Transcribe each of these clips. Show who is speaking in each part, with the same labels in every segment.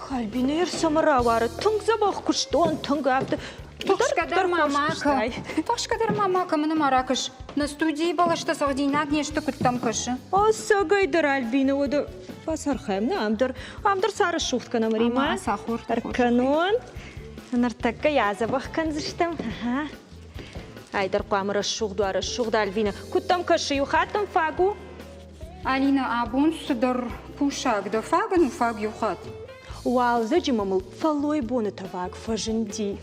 Speaker 1: Альбина самара вары тыңзабақ күштон тыңгапты.
Speaker 2: Тошкадар мамака, мына маракыш. На студии балашта сағдинак нешті күттам кышы.
Speaker 1: Сагайдар Альбина оды басархаймны амдар сары шухткана марима.
Speaker 2: Ама сахур.
Speaker 1: Арканон. Нартакка язабақ канзыштам. Айдар қамыра шухду Альбина. Күттам кышы юхаттым фагу.
Speaker 2: Алина абун судар пушак да фага, ну фаг юхат.
Speaker 1: Вау, зачем мамыл фалой боны тавак фажинди.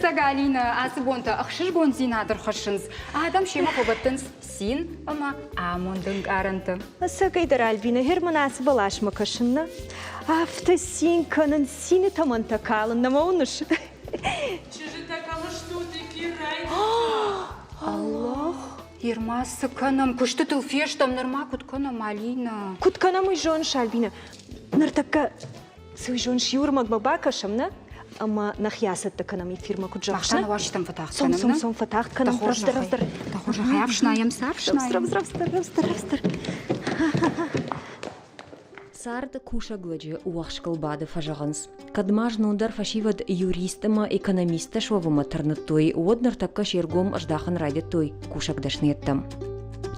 Speaker 2: Сага Алина асыбонта ақшыш бон зинадыр хышыныз. Адам шема қобаттыныз син, ама амондың арынты.
Speaker 1: Сагайдар Альбина херманасы балашма кашынна. Афта син канын сини таманта калын намауныш.
Speaker 3: Чужи такамыш тут и кирай.
Speaker 1: Аллах.
Speaker 2: Ермасы канам, күшті тұл фештам нырма күтканам Алина.
Speaker 1: Күтканам жонш Альбина. Нартакка Сүйжонш юрмаг бабакашамна, ама нахясатта канам и фирма куджахна.
Speaker 2: Махшана вашитам фатах канам,
Speaker 1: Сом фатах канам.
Speaker 2: Тахожа хаявшнаям савшнаям.
Speaker 1: Равстар.
Speaker 4: Сард куша гладжи уахшкалбады фажаганс. Кадмажнудар фашивад юристама экономиста швавыма тарнаттой, уоднар такка шергом ждахан радеттой, кушак дашнеттам.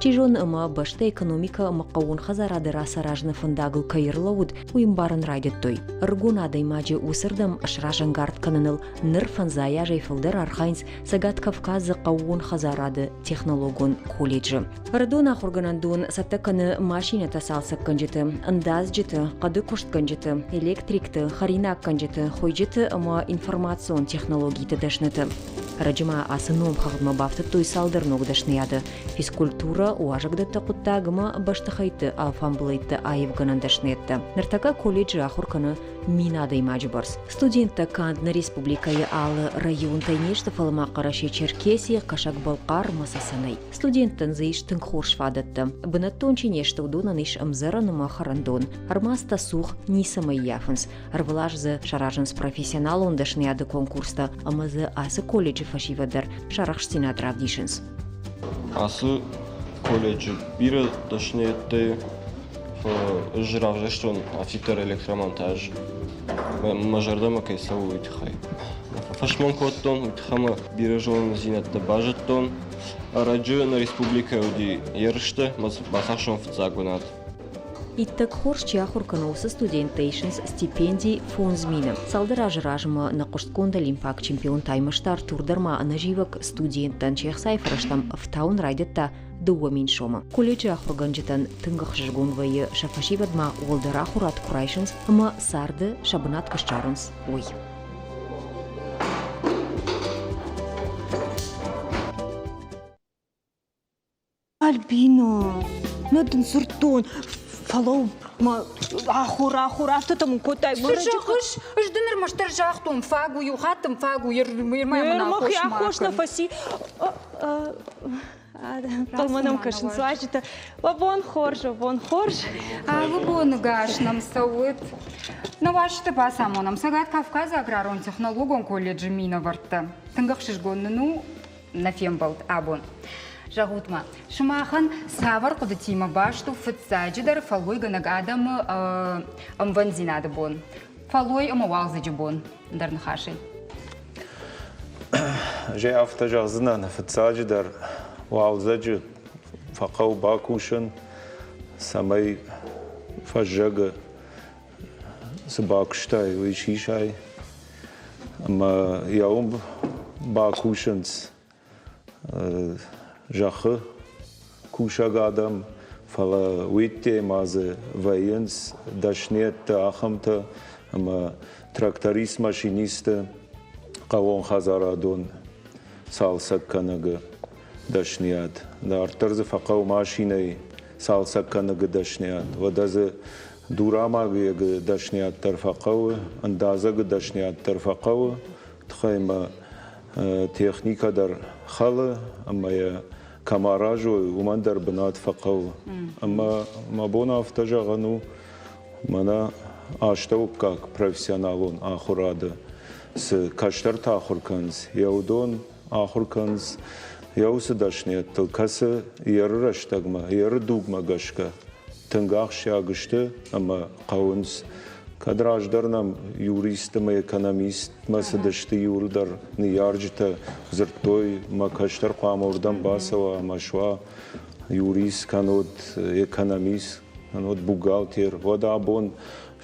Speaker 4: Чижон ама башта экономика мақауын хазарады расаражны фындагыл кайырлауд уйымбарын радеттой. Ргунадай маджи усырдам ашражангард каныныл ныр фанзая жайфылдыр архайнс сагат Кавказы қауын хазарады технологон колледжі. Радона хурганандун саттаканы машина тасалсак канжеты, андаз жеті, қады кушт канжеты, электрикті, харинак канжеты, хойжеті ама информацион технологиты дашныты. Раджима асыном хағыдма бафты той салдыр ногдашныяды. Физкультура уажыгды тақуттагыма баштахайты алфамбылайты айывганандашнетті. Нартака колледжі ахурканы минадай мажы барс. Студентті кандны республикайы алы район тайнешті фалыма қараши Черкесия кашак балқар масасанай. Студенттін зайыштың хорш фадатты. Бынаттон ченешті удунан иш амзараныма харандон. Армаста сух нисамай яфынс. Арвылажзы шаражынс профессионал ондашныяды конкурста. Амазы асы колледжі фашивадар шарахштина дравдишынс.
Speaker 5: Асы колледжі бірі дашнетті жыравжаштон афитер электромонтаж. Мажардама кайса уйтхай. Фашмон коттон уйтхама бірі жон зинетті бажыттон. Раджы на республика уди ерішті басашон фцагунат.
Speaker 4: Иттак хорш ахурканоусы студентейшнс стипендий фонзмина. Салдыражыражыма на коштконда лимпак чемпион таймаштар турдарма наживак студенттан чехсайфраштам в таун райдетта дуа миншома. Колледжі ахурганжетан тыңгах жжгунвайы шафашивадма уолдара хурат курайшынс, ама сарды шабынат кашчарынс ой.
Speaker 1: Альбина, надын сұрттон. Фалау ахур автотамын котай барачы.
Speaker 2: Жахыш, ждыныр маштар жақтым, фагу юхаттым, фагу ермаймына
Speaker 1: Я хош на
Speaker 2: қошмакын.
Speaker 1: фаси. Талманам кашын суачыта. Вон хорж.
Speaker 2: Выбон гашнам сауыт. На вашты басамонам сагат Кавказа аграрон технологон колледжі мина вартта. Тыңғақ шышгонныну на фембалт абон. Жагутма. Шумахан савар куды тима башту фытсаджидар фалой ганаг адам амванзинады бон. Фалой амавалзаджи бон. Дарны хаши.
Speaker 6: Же автожазына на фытсаджидар валзаджи фақау бакушын самай фажжага сабакштай уйшишай. Ама яум бакушынс Жахы кушаг адам фала уитте мазы военс дашнетті ахымты ама тракторист машинисті қавон хазарадон салсак канага дашнет. Да артарзы фақау машинай салсак канага дашнет. Вадазы дурамагы дашнет тарфақауы, андазагы дашнет тарфақауы. Тхайма техникадар халы, ама я камаражу умандар бинат фақау. Ама мабона автожағану мана аштау как профессионалон ахурады. С каштар тахурканс, яудон ахурканс, яусы дашнет, тылкасы яры раштагма, яры дугма гашка. Тыңғақ шағышты, ама қауынс Кадраждарнам юристам и экономист, масадашты юлдар ниярджта зертой макаштар қамурдан басова машва юрист канод экономист канод бухгалтер вода бон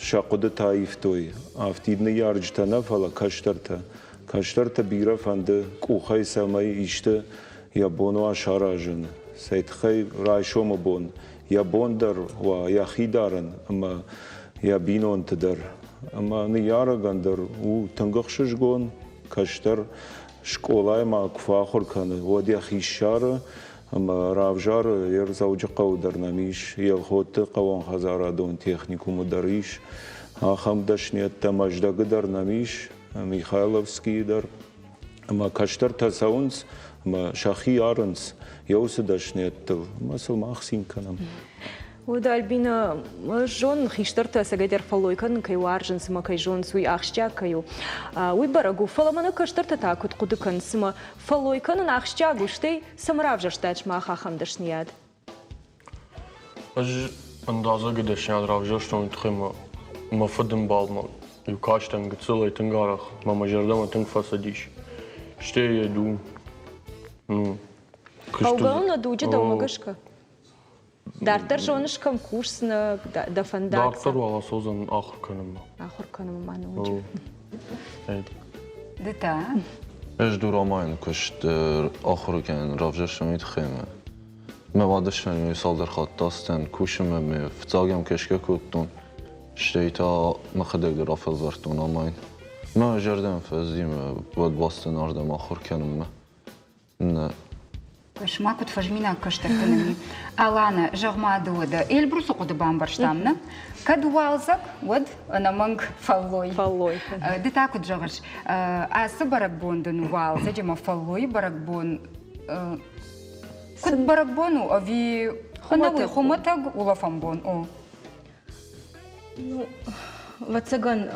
Speaker 6: шақуды таифтой афтидны ярджта нафала каштарта бира фанды кухай самай ишты ябону ашаражын сайтхай райшома бон ябондар ва яхидаран ама я бинон тдар ама ниярагандер у тангахшжгон каштар школай ма кфахор каны водя хишара ама равжар ер заужқау дарнамиш елхот қавон хазарадон техникум дариш ахам дашнет тамаждаг дарнамиш Михайловский дар ама каштар тасаунс ама шахи арнс яусы дашнет масал махсин канам
Speaker 1: ودا البينا جون خيشترتا سجدر فلويكن كي وارجن سما كي جون سوي أخشجا كيو ويبرجو فلما نكشترتا تاكد قدكن سما فلويكن أخشجا قشتي سمراوجشتاش ما خاخم دشنياد
Speaker 7: أج أندازة قدش يعني راوجشتون تخيم ما فدم بالما يكاشتن قتصلي تنقارخ ما مجردما تنفسديش شتي يدو
Speaker 1: أوغلنا دوجة دومغشكا دارتر جونشكم كورسنا دفندات
Speaker 7: دكتور والله سوزن آخر كلمة
Speaker 1: آخر كلمة ما نوجه
Speaker 2: دتا
Speaker 8: ايش دو رامان كشت آخر كان رافجش ميت خيمة ما بعدش من يصادر خطاستن كوشم ما فتاقم كشكا كوتون شتيتا ما خدك رافل زرتون امين ما جردن فازديم بود باستن اردم آخر كلمة نه
Speaker 2: كش ما كنت فجمينا كشتكتني ألانا جغما دودا إلبروسو قد بامبرشتامنا كدوالزك ود أنا منك فالوي دتا كنت جغش أس برك بون دن والزة جما فالوي برك بون كنت برك بونو أبي خمتك ولا فامبون أو
Speaker 9: واتسجن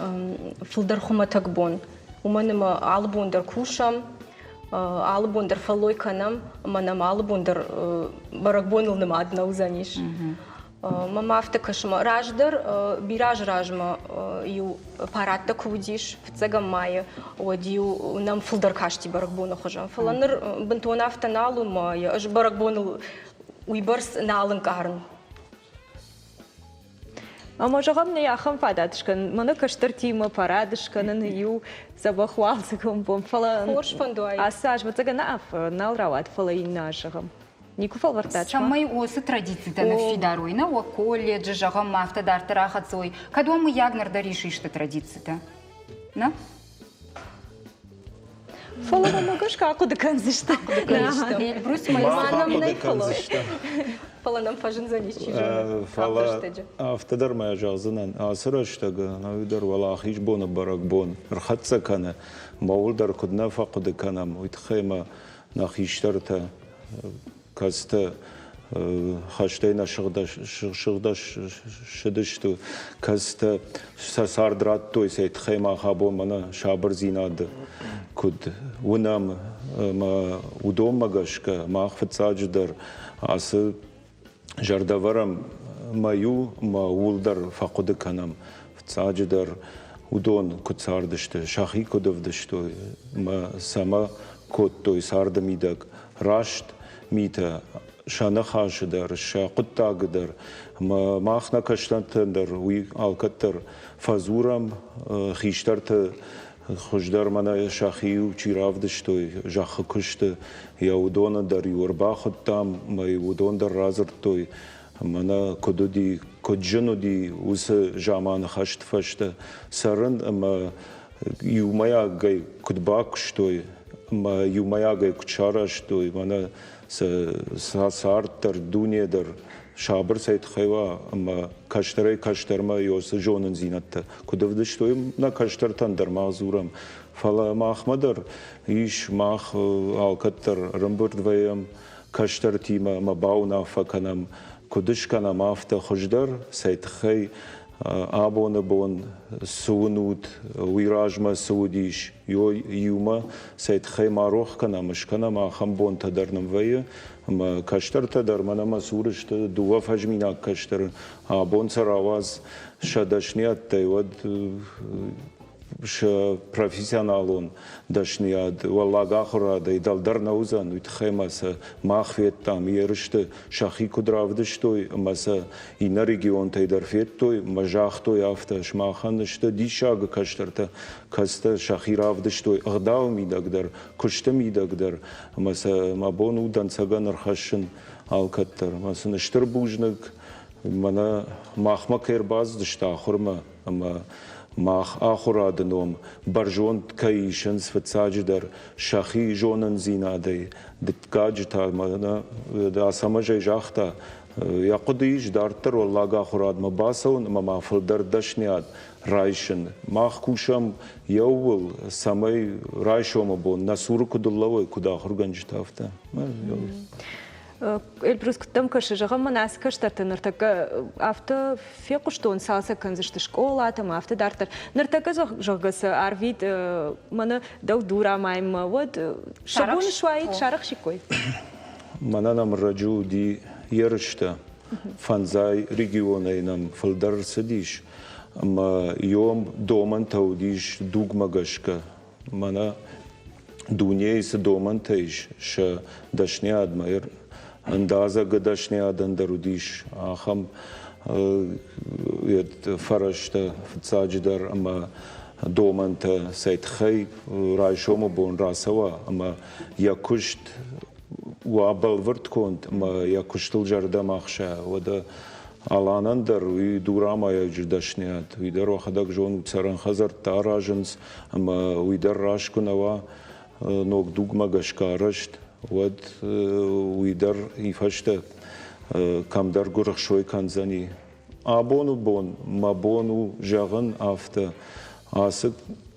Speaker 9: فلدر خمتك بون ومنما عالبون در كوشم албундер фалойканам манам албундер баракбонул нема адна узаниш мама автакашма раждер бираж ражма ю паратта кудиш фцегам мая одиу нам фулдар кашти баракбона хожам фаланыр бентона автаналу мая аж баракбонул уйбарс налынкарн
Speaker 1: أما جغم نيا خم فاداتشكن منا كشترتي ما بارادشكن نيو زبخوالزكم بوم فلا
Speaker 9: خورش فندوي
Speaker 1: أساج بتجا نعرف نالروات فلا يناجهم نيكو فالورتاتش
Speaker 2: самой осы традициите на фидаруйна о колледж жагам мафта дар тарахацой кадому ягнер дариши что традициите на
Speaker 1: فلا ما قش كاكو دكانزشتا
Speaker 2: Эльбрус
Speaker 9: манам не фалой فلا нам фажин заниш
Speaker 6: فلا أفتدر ما جازنان أسرش تجا نودر ولا خيش بون برك بون رخصة كنا مول در كدنا فقد كنا ويتخيم نخيشترتا كست خشتينا شغدش شدشتو كست ساردرات توي سيتخيم خابو منا شابر زيناد كد ونام ما ودوم مغشكا ما خفتساجدر أس جردوارم مايو ما ولدر فقد كنام فتساجدر ودون كتساردشت شاخي كدفدشتو ما سما كوتوي ساردميدك راشت ميتا شانه خاشدر شاقتاقدر ما ماخنا كشتندر وي الكتر فزورم خيشترت خوشدار منا شاخیو چیراف داشتوی جاخ کشت یودون در یوربا خودم ما یودون در رازر توی منا کدودی کجنو دی اوس جامان خشت فشت سرند اما یومیا گای کدبا کشتوی ما یومیا گای کچارش توی منا سارت در دنیا در شابر سایت خیوا اما کشتر ما یوس جونن زینت کدوودش تویم نه کشتر تندر مازورم فلا ماخمدر ایش ماخ آلکتر رمبرد ویم کشتر تیما ما باونا فکنم کدش کنم آفت خوشدر سایت خی آبون بون سونود ویراج ما سودیش یوما سایت خی ما روح کنمش کنم آخم بون تدرنم ویه ما کشتر تدر من ما سورش دو فجمینا کشتر آبون سر آواز شدشنیات تیود ش профессионалон дашниад والله آخر ایدال در نوزن ویت خیمس ماخفیت تام یرشت شخی کدراودش توی مسا این رژیون تی درفیت توی مجاخ توی آفتش ماخندشت دیشاگ کشترت کست شخی راودش توی اغداو میدک در کشت میدک در مسا ما بونو دنسگان رخشن آلکتر مسا نشتر بوجنک منا ماخما کیر باز دشت آخر ما ماخ آخر دنوم برجون کایشنس فتساج در شخی جونن زیناده دتکاج تا منا داسمجه جاختا یا قدیش دارتر والله آخر ما باسون ما فلدر دشنیاد رایشن ماخ کوشم یول سمای رایشوم بون نسور کدلوی کدا آخر گنج تافته
Speaker 1: البروز كتم كشجع ما ناس كشترت نرتك أفت في قشطون سالسة كنزشت شكولا تم أفت دارتر نرتك جغس عرفيت من دورا مايم ود شبون شوي شارخ شكوي
Speaker 6: منانا مرجو دي يرشتا فانزاي ريجيوني نم فلدر سديش اما يوم دومن توديش دوغ مغشكا منا دنيا س دومن تيش ش دشنياد ماير اندازه قدشنياد اندروديش آخم فرشتا فتساجدر اما دومنت سيد خي رايشوم بون راسوا اما يكشت وابل ورد كونت اما يكشت الجرده مخشا ودا аланандер и дурама я ждашнят видер вахадак жон царан хазар тараженс ама видер рашкунава ног дугма гашкарашт вот видер ифашта камдар гурх шой канзани абону бон мабону жаган афта асык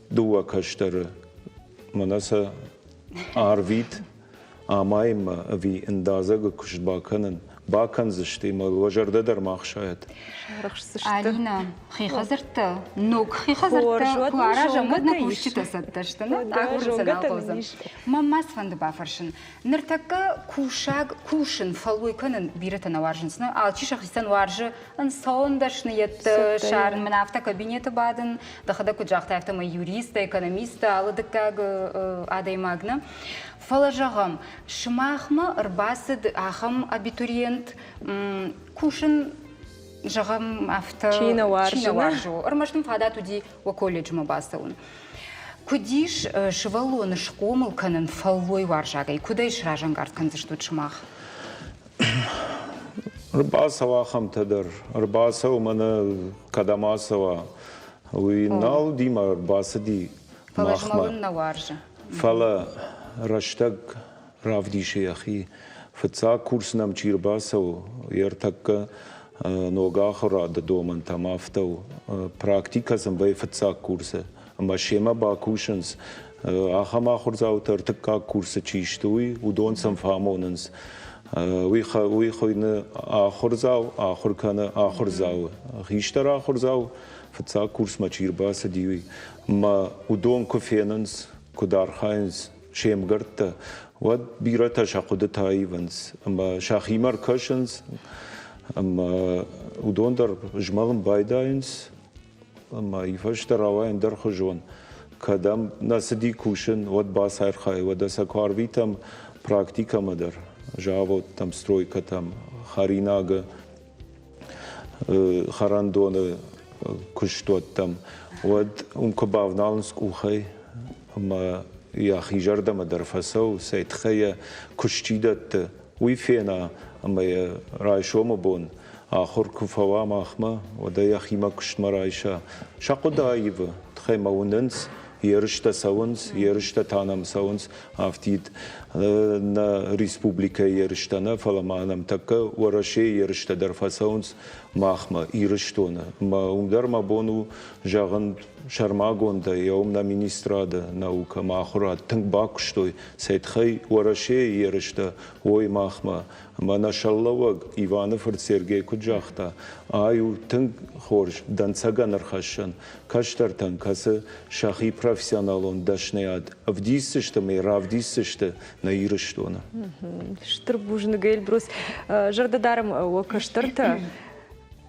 Speaker 6: дуа каштары манаса арвит амайм ви индазага кушбаканын باکن زشتی مال وجرده در ماخشایت.
Speaker 2: Алина, хихазырты, ног хихазырты, куара жамадна кушчита сатташтана, агурсана алгозан. Маммас фанды бафаршын. Ныртакка кушаг, кушын, фалуйканын биретана варжынсына, ал чиша христан варжы, ан саундашны етті шарын, мен авто кабинеты бадын, дахада куджақта автома юриста, экономиста, алыдыккаг адаймагна. Фалажағам, шымахма ырбасыд ахам абитуриент кушын жағам авто чина варжу. Ырмаштым фада туди ва колледжма басаун. Кудиш шывалоны шкомыл канын фаллой варжагай. Кудай шражан гарткан заштут шымах?
Speaker 6: Ырбасава ахам тадар. Ырбасава мана кадамасава. Уинал дима ырбасади махма.
Speaker 2: Фалажмалын на варжы.
Speaker 6: Фала رشتگ رافدیشه اخی فتسا کورس نم چیر باسو یرتک نوگاه را دومن تمافتو پراکتیکا زنبای فتسا کورس اما شیما با کوشنز آخام آخر زاو ترتکا کورس چیشتوی و دون سم فاموننز وی خوین آخر زاو آخر کنه آخر زاو خیشتر آخر زاو فتسا کورس ما چیر باس دیوی ما و دون کفیننز کدار خاینز شیم گرت و بیرت شاقد تایونس اما شاخیمر کشنز اما ودون در جمالم بایداینس اما ایفش در آواین در خجون کدام نسدی کوشن و باس هر خای و دست کارویتم پراکتیکا مدر جاوت تم ستروی کتم خاریناگ خاراندون کشتوتم و کباونالنس کوخی اما یا خیجرده مدرفسو سید خیه کشتیدت وی فینا اما رایشوم بون آخر کفوا ماخما و دا یا خیما کشت مرایشا شاقو داییو تخی موننس یرشت ساونس یرشت تانم ساونس افتید نا ریسپوبلیکا یرشتنا فلمانم تکا ورشه یرشت درفساونس ماخما ایرشتونه ما در ما بونو جاغن شرماگونده یوم نا مینیستراده ناوکا ماخورا تنگ باکشتوی سید خی ورشه یرشته وی ماخما ما نشاللوگ ایوانفرد سرگی کجاختا آیو تنگ خورش دنسگا نرخشن کشتر تنگ کس شاخی پروفیسیونالون داشنیاد افدیسشته می رافدیسشته на ирыштона.
Speaker 1: Штырбужны гейл брус жардадарым о каштырта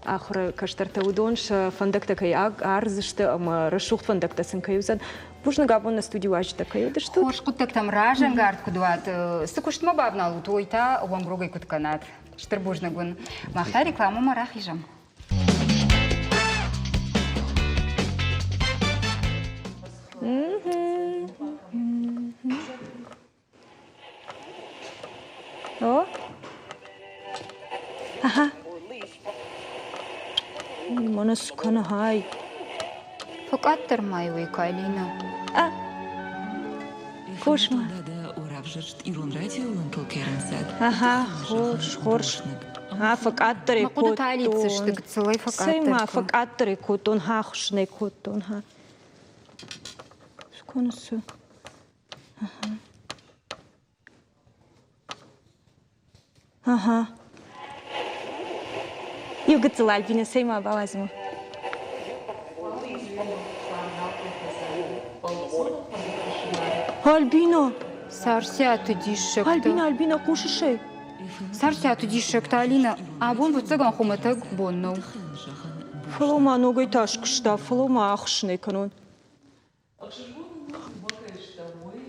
Speaker 1: آخر کشترت ودونش فندق تکی عرضشت اما رشوخت فندق تسن کیوزن بوش نگابون استودیو آجت کیو دشتو
Speaker 2: خوش قد تم راجن گارد کدوات سکوشت ما بابنا لوتویتا وانگروگی کد کنات شتر بوش نگون ما خیر رکلامو ما راخیجم
Speaker 1: أوه أها من السكان هاي
Speaker 2: فقط تر مايوي كايلينا
Speaker 1: خوش ما أها خوش فقط تري
Speaker 2: ما قد تعالي تشتك تسوي فقط
Speaker 1: سيما فقط تري كوتون ها خوشني كوتون ها شكون السو أها يوجد الألبينو سيما بوازمه ألبينو
Speaker 2: سارسياتو ديشك
Speaker 1: ألبينو قوش الشيء
Speaker 2: سارسياتو ديشك تالينا أبون بتسجن خمتك بونو
Speaker 1: فلو ما نوغي تاشكشتا فلو ما أخشني كانون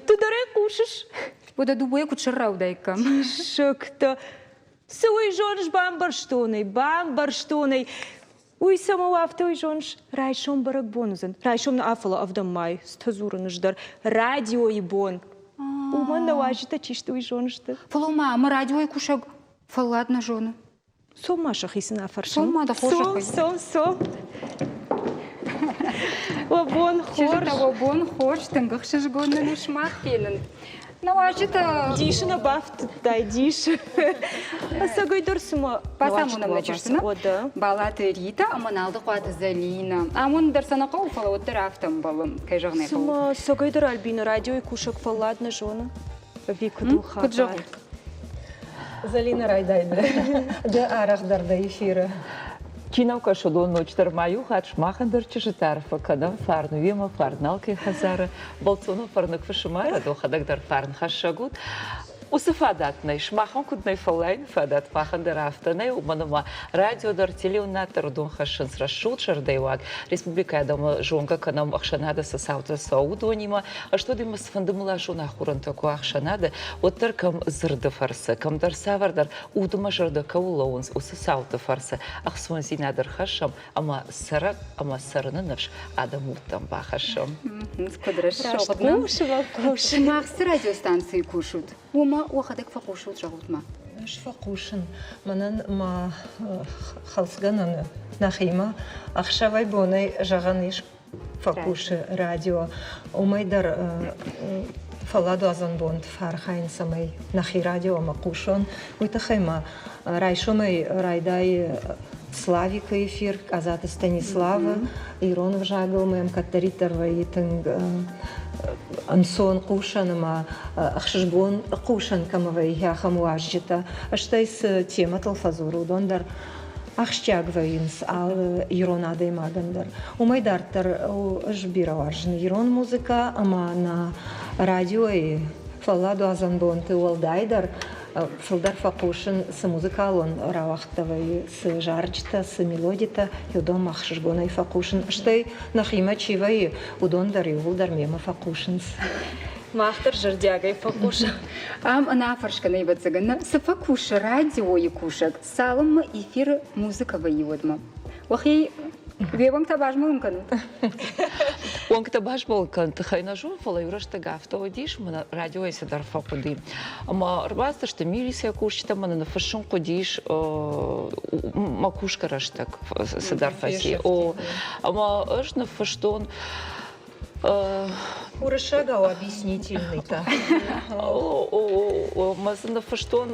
Speaker 1: تدري قوشش
Speaker 2: بودا دوبوي كتشرا ودايكم
Speaker 1: شكتا سوي جونش بامبرشتوني ويسما وافتوي جونش رايشون برك بونزن رايشون نافلا افدم ماي ستزور نجدر راديو يبون ومن نواجتا تشتوي جونش
Speaker 2: فلو ما راديو يكوشك فلادنا جونو
Speaker 1: سوم ما شخيسنا فرشن
Speaker 2: سوم ما دخوش
Speaker 1: سوم وبون خورش
Speaker 2: وبون خورش تنقخشش قولنا نش ما خيلن نواجتا
Speaker 1: ديشنا بافت дай диш сагой дурсума
Speaker 2: пасамуна начиштина балаты рита аманалды қуаты залина амун дарсана қауфала оттыр автом балым кайжағнай қау
Speaker 1: сума сагой дар альбина радио и кушак фаладна жона вику духа
Speaker 2: куджог
Speaker 10: Залина райдайды да арахдарда эфира Чинаука шудон ночтар маю хадш махандыр чижитарфа кадам фарну вема фарналки хазара болцону фарнак фашимара до хадагдар фарн хашагут وسفاداتنا يشمعهم كنا يفلين فادات فاخن درافتنا ومنما راديو در تليوناتر دون خشن срашут шардайвак республика дома жонка канам ахшанада сасаута саудонима а что дим сфандымла шуна хуранту ахшанада оттер кам зырды фарса кам дар савардар удума шарда каулаунс усасаута фарса ахсван зинадыр хашам ама сарак ама сарнынаш адамутам бахашам
Speaker 2: скодраш шогдна шмахс радиостанции кушут وما واخدك فقوشو تشغوت ما
Speaker 10: مش فقوشن منن ما خلصنا نخيمة أخشى بوني جغنيش فقوش راديو وما يدر فلادو أزن بوند فارخين سمي نخي راديو ما قوشون ويتخيمة رايشومي رايداي Славика эфир, Азата Станислава, Иронов жагал моем Катаритарва и тынг Ансон Кушанама, Ахшишгон Кушан камава и Яхамуажжита, а что из тема Талфазуру, дондар Ахштягва инс, ал Иронада и Магандар. У Майдартар жбира важен Ирон музыка, ама на радио и Фаладу Азанбонты Уалдайдар, Филдар факушин с музыкалон равахтовой с жарчта с мелодита юдом махшишгона и факушин штай нахима чивай удондар и улдар мема факушинс
Speaker 1: махтар жардяга и факуша
Speaker 2: она фаршка наибацагана с факуша радио и кушак салом эфир музыка воеводма вахи Вебам табаш мулкан.
Speaker 10: Он табаш мулкан. Тхайна жун фала юрашта гафта одиш мана радио эсе дарфа куди. Ама рбаста что мирисе кушта мана на фашон кудиш макушка раштак се дарфаси. О ама аж на фаштон
Speaker 11: Урышагал объяснительный-то.
Speaker 10: Мазна фаштон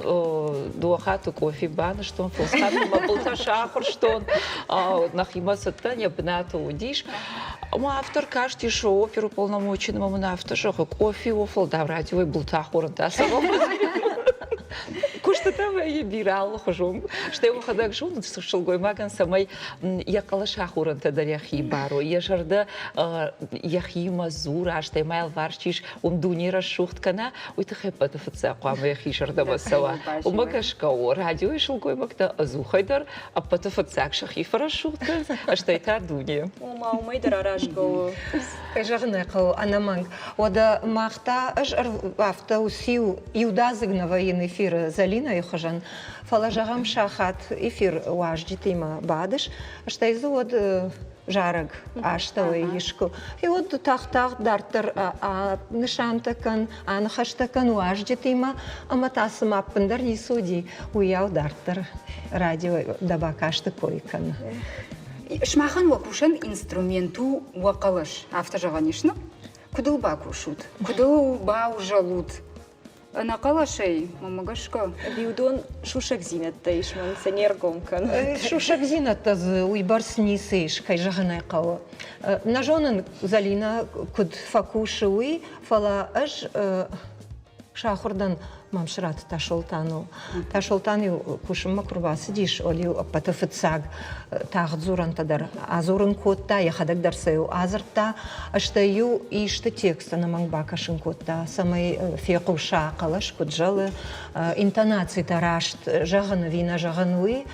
Speaker 10: дуахату кофе бана штон фулскан мабулта шахр штон нахима сатаня бната удиш. Ма автор кажти шо оперу полномоченному мана автор шо кофе офл да радио и булта хорда сава.
Speaker 1: Кушта
Speaker 11: Что там и бирал хожу. Что его ходак жун шелгой маган самой я калаша хуран тадаряхи бару. Я жарда яхи мазура, что майл варчиш дуни расшухткана. Уй ты хэпата фца квама яхи жарда масала. Умагашка радио и шелгой магда азухайдар, а пата фца шахи фарашухткан, а что это дуни.
Speaker 1: Ума умайдар арашко.
Speaker 10: Кажагнекал анаманг. Ода махта аж авто усил иудазыгна военный эфир Залина и хожан. Фалажагам шахат эфир уаждитима бадыш. Что из вот жараг аштавы ишку. И вот тахтах дартер нишантакан, анхаштакан уаждитима, аматасым аппындар нисуди уяу дартер радио дабакашты койкан.
Speaker 2: Шмахан вакушан инструменту вакалыш автожаганишна. Кудыл бакушут, кудыл бау жалут. На калашей, мамагашка.
Speaker 1: Биудон шушак зинатта ишман санергомкан.
Speaker 10: Шушак зинатта з уйбарс нисыш, кайжаганай кау. Нажонын Залина куд факуши уй, фала аж шахурдан мамшрат ташолтану. Ташолтану кушым макрубасы диш, олиу патафыцаг тағдзуран тадар азурын котта, яхадак дарсаю азырта, аштаю ишты текста на мангбакашын котта, самай феқуша қалаш куджалы, интонации тарашт, жағаны вина жағануи,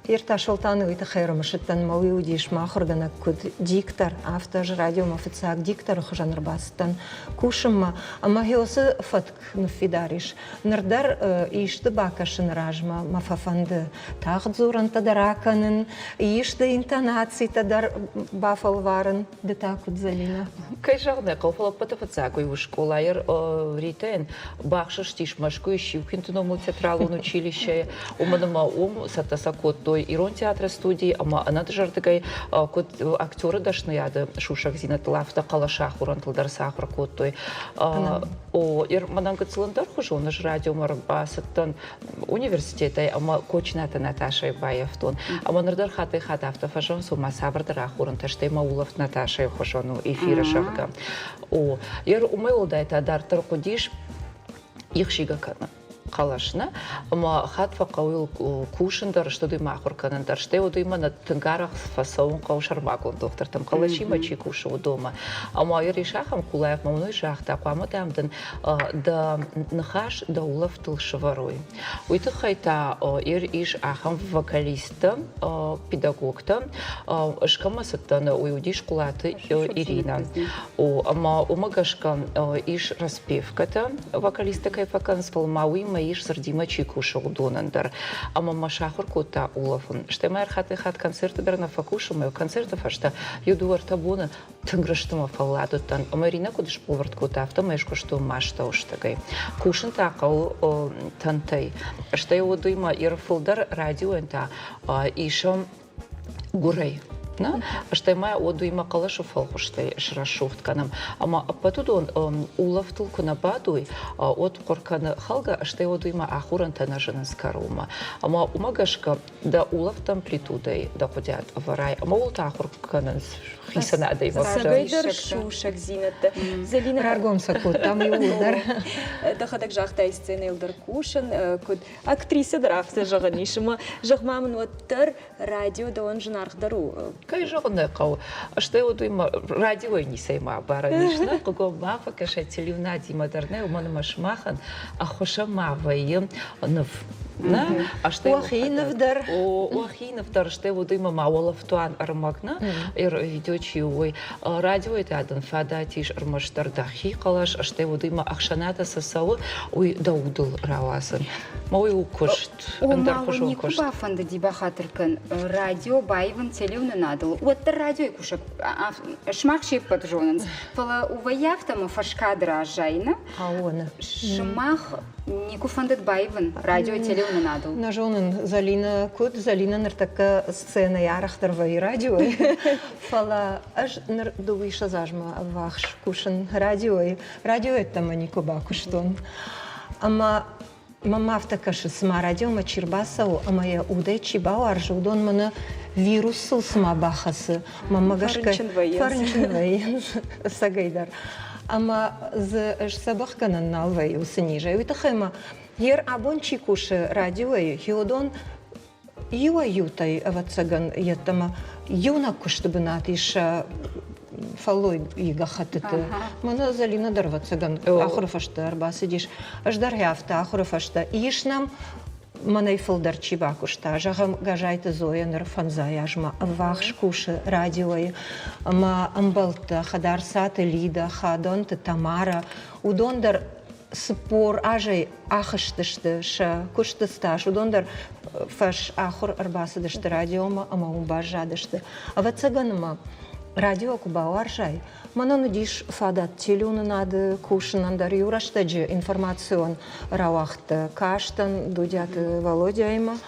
Speaker 10: Ирта шолтаны это хайрам шиттан мауи удиш махургана куд диктор автож радио мафицак диктор хожанр бастан кушамма амагиосы фатк нфидариш нардар ишты бакашын ражма мафафанды тағдзуран тадараканын ишты интонации тадар бафалварын дета куд Залина.
Speaker 11: Кайжагне калфала патафацак уй школайер ритен бахшыш тишмашку ищивкинтуному театралун училище уманама сатасакот Ирон театра студии, ама она даже такая код актеры дашнаяды шушак зинат лафта калашах уран талдарсах ракот той. Ир мананга циландар хожу наш радио марбасаттан университета, ама кочната Наташа Баевтон. Ама нардар хаты хата автофажон сума сабардарах уран таштай маулов Наташа хожону эфира шахга. Ир умел да это дартар кудиш их шигакана. Қалашна, ама хатва қауыл кушындар, что дой махур канандар, что его дойма на тынгарах фасовын қау шармагун доктор, там қалаши мачи кушыву дома. Ама ир ишахам кулаев мамной жахта, қуама дамдын да нахаш да улав тылшыварой. Уйты хайта ир иш ахам вокалиста, педагогта, шкамасаттан уйудиш кулаты Ирина. Ама умагашкан иш распевката, вокалиста кайфакан спалмауи иш сардима чикуша удонандар. Ама машахур кота улафун. Что майр хаты хат концерты дар на факушу мою концертов, а что юдуар табуна тынграштыма фалладу тан. Марина кудыш поварт кота авто мэшку что машта уштагай. Кушын тақау тантай. Что его дуйма ирфулдар радио энта ишам гурей. Что моя одуима калашу фалхуштай шрашухт канам, ама потудон улов тулку на бадуй от коркана халга, что одуима ахуран танажан скарума, ама умагашка да улов там плитудой доходят в рай, ама улта ахур канан хисанадой.
Speaker 1: Сагайдар шушак зинатта. Залина
Speaker 10: Раргом сакут там и удар.
Speaker 1: Да хадак жахтай сцены илдар кушан, куд актриса драфта жаганишма, жахмамын оттар радио да он жнархдару.
Speaker 11: Кайжагне кау, что его дуйма радио не сейма баранишна, кого мафа каша телевна димадарне уман машмахан, а хоша маваем нов. А что
Speaker 10: Уахиновдар.
Speaker 11: Уахиновдар, что его дуйма мауалов туан армагна, ир видеочи ой радио это один фадатиш армаштар дахи калаш, а что его дуйма ахшаната сосау ой даудул равасан. Мой укошт.
Speaker 2: Мало никуда фанда дибахатркан радио байван телевна надал. Вот радио кушак шмахши поджонанс. Фала уваяфтама фашкадра жайна.
Speaker 10: А он.
Speaker 2: Шмах нику фандат байван радио телевна надал.
Speaker 10: Нажонын Залина куд Залина нартака сцена ярахтар вай радио. Фала аж нар дуиша зажма вахш кушан радио. Радио это манику бакуштон. Ама мама автокаши сма радио мачирбасау, а моя удай чибау аржудон мана вирус сма бахасы. Мама гашка фарнчинвай сагайдар. Ама з сабахканан налвай усынижай. Уйтахайма Ер абон чикуши радиои хиодон юа ютай авацаган ятама юна куштбнат иша фалой ига хатыты. Мана залина дарвацаган ахурфашта арбасидиш. Аждар яфта ахурфашта ишнам Манай фылдар чибакушта, жагам гажайты зояныр фанзаяжма, вахш куши радиои, ма амбалта, хадар саты лида, хадонты Тамара, удондар спор ажай ахыштышты, ша куштысташ, удондар фаш ахур арбасыдышты радиома, ама умбажадышты. А вацаганма радио кубауаржай, Манан диш фадат телюны нады кушанандар юраштаджи информацион рауахты каштан дудят Володяйма.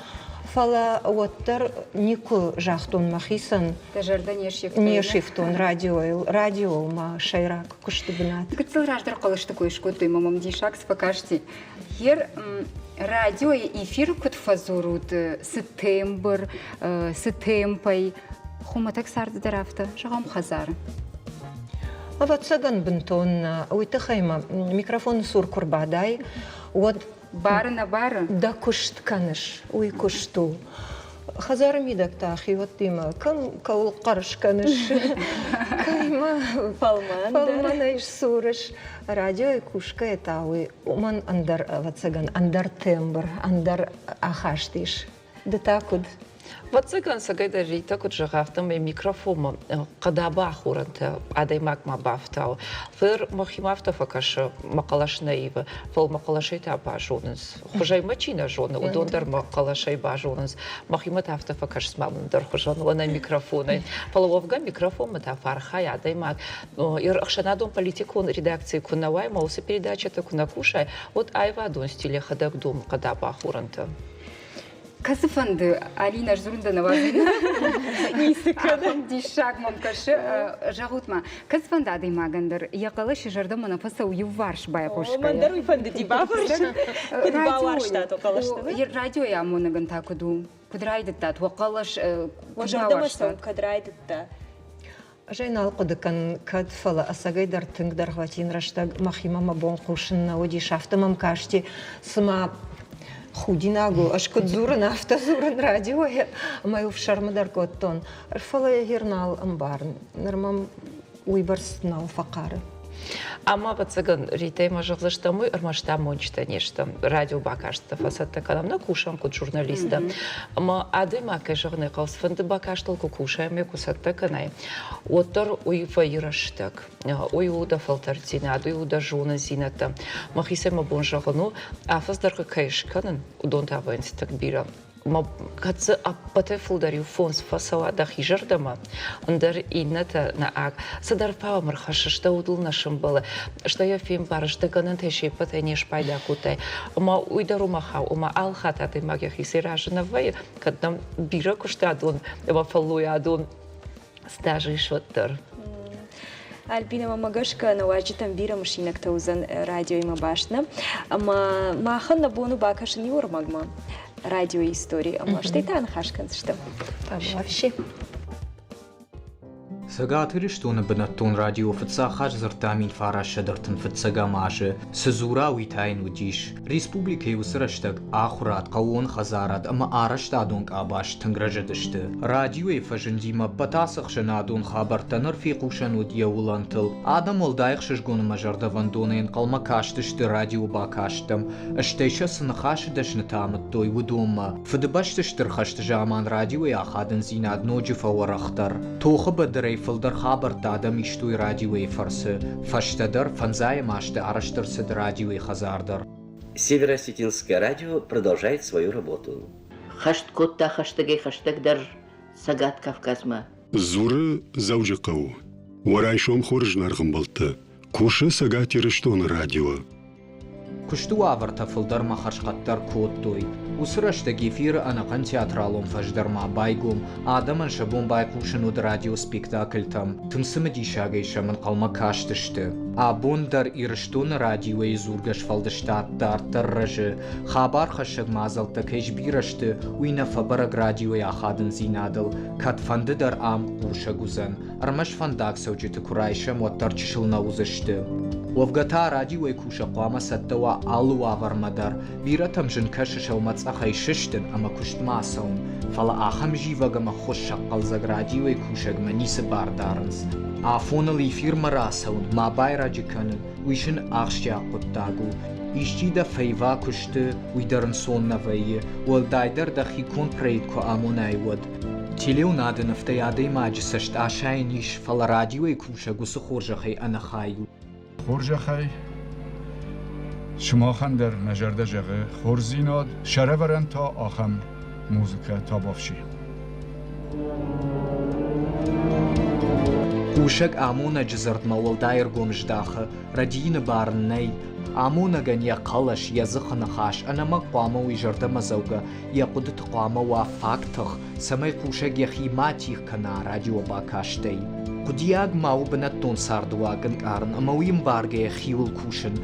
Speaker 10: Фала оттар нику жахтун махисан не шифтун радио ма шайрак куштыбнат.
Speaker 2: Кыцыл раждар қалышты көйшкөт мамам дишак спакашти. Ер радио эфир кут фазурут с тембр, с темпой. Хуматак сарды дарафта, жагам хазар.
Speaker 10: Авацаган бентон уйтахайма микрофон сур курбадай вот
Speaker 2: бары на бары
Speaker 10: да кушт каныш уй кушту хазар мидак тахи вот тима кам каул карш каныш кайма палман сурыш радио и кушка это уй уман андар авацаган андар тембр андар ахаштиш да такуд
Speaker 11: Вацаган сагайда рита кут жагафтам и микрофон кадаба хуранта адаймак ма бафтау фер махимафта факаша макалашнаива фол макалашайта бажонс хужай мачина жона удондар макалашай бажонс махиматафта факаш смамдар хужон вона микрофоны половга микрофон мата фархай адаймак ир ахшанадон политикон редакции кунавай маусы передача та кунакушай вот айва дон стиле хадак дом кадаба хуранта
Speaker 2: Касыфанды Алина журында навазина. Нисикада. Дишак мамкашы жагутма. Касыфанды адаймагандыр. Яқалы шижарда манафаса уйы варш бая пошка.
Speaker 1: Мандар уйфанды диба варш. Кудба варшта тоқалашты.
Speaker 2: Радио я монаган такуду. Кудрайды тат. Вақалаш
Speaker 1: кудба варшта. Кудрайды та.
Speaker 10: Жайнал кудыкан кадфала асагайдар тыңдар хватин раштаг махимама бон кушынна оди шафтамам кашти сма худинагу ашкот зурын автозурын радио маю в шармадар коттон арфала гернал амбарн нормам уйбарснал факары
Speaker 11: Ама бацаган ритейма жаглыштамы армаштамончта нешта радио бакашта фасатта канамна кушам кут журналиста. Ама адыма кежагны калс фанды бакаштал кушаем кусатта канай. Оттар уйфа йраштак. Уйуда фалтартина, уйуда жона зината. Махисема бонжагну афаздарка кайшканын удонта ванстак бира. Ма кацы аппате фулдарю фонс фасала да хижардама андар инната на ак садар павамар хашышта удул нашим было что я фим барышта ганан теши патенеш пайда кутай ма уйдару маха ума алхата ты магия хисиражна вай кадам бира куштадун ва фалуядун стажи шоттар
Speaker 1: Альбина мамагашка на ваджитам бира машинак таузан радио има башна ама махан на бону бакашын юрмагма радио истории, а может и тан хашканс что?
Speaker 10: Вообще.
Speaker 12: Сагатыри что на бенатон радио фцахаш зартамин фараш дартын фцага маже сзура уитайн удиш республика юсраштаг ахурат кавон хазарат ама араштадонг абаш тангражадышты радио фажендима батасах шанадон хабартаныр фиқушан удьяулантыл адам олдайх шишгон мажарда вандонен қалмакаштышты радио бакаштам аштейша сынхашдашны тамыт той удома фдбаштыштыр хашты жаман радио яхадын зинад ноджифа варахтар тохы бадрей Филдер хабар дадам иштуй радиои фарсы, фаштадар фанзай машты араштырсыд радиои хазардар.
Speaker 13: Северо-Осетинское радио продолжает свою работу.
Speaker 14: Хашткотта хаштагай хаштагдар Сагат Кавказма.
Speaker 15: Зуры заужакау. Варайшом хоржнар гымбалты. Кушы Сагат Ирыштон радио.
Speaker 12: Кушту аварта филдер махашкаттар кодтой. Усраштаг эфир анакан театралом фаждарма байгом, адаман шабон байкушын уд радио спектакль там, тымсымы дишагайша ман қалма каштышты. Абондар ирыштон радиои зургаш фалдыштаттар тарражы, хабар хашаг мазалта кэш бирашты, уйна фабараг радиои ахадын зинадыл, катфанды дар ам куша гузан, армаш фандак саujыты курайша моттар чышылна узышты. وفقتا راديوي كوشا قوامة ستوا ألو آفر مدار بيرتم جن كشش ومتصخي ششتن أما كشت معصون فلا آخم جيوغا ما خوش شقل زق راديوي كوشا منيس باردارنس آفون اللي فيرما راسون ما بايرا جكنن ويشن آخشيا قطاقو إشجيدا فيفا كشت ويدرن سون نفاي والدايدر دخي كون بريد كو آموناي ود تيليو نادن نفتيادي ماجسشت آشاينيش فلا راديوي كوشا قوس خورجخي أنا خايو
Speaker 16: خورجخي شما خندر نجرده جغه خورزیناد شره ورن تا آخم موزیکا تا بافشی
Speaker 12: كوشك آمونا جزرت مول داير قومش داخل ردين بارني آمونا غن يقلش يزخن خاش أنا مقوامو ويجرد مزوغا يقودت قوامو وفاكتخ سمي كوشك يخي ماتيخ كنا راديو باكاشتي قدياغ ماو بنتون ساردواغن كارن أمويم بارغي خيول كوشن